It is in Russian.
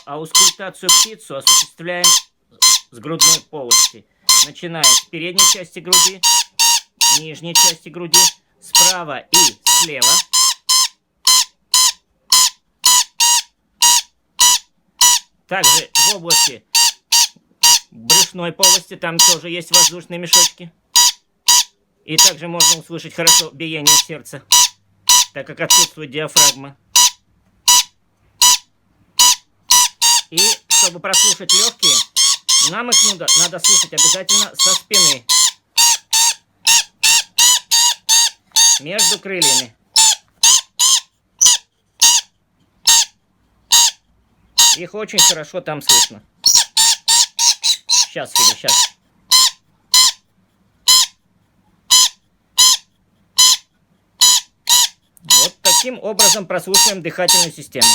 аускультацию птицу осуществляем с грудной полости, начиная с передней части груди, нижней части груди, справа и слева. Также в области брюшной полости, там тоже есть воздушные мешочки. И также можно услышать хорошо биение сердца, так как отсутствует диафрагма. И чтобы прослушать легкие, нам их надо слушать обязательно со спины, между крыльями. Их очень хорошо там слышно. Сейчас, Филя, сейчас. Вот таким образом прослушиваем дыхательную систему.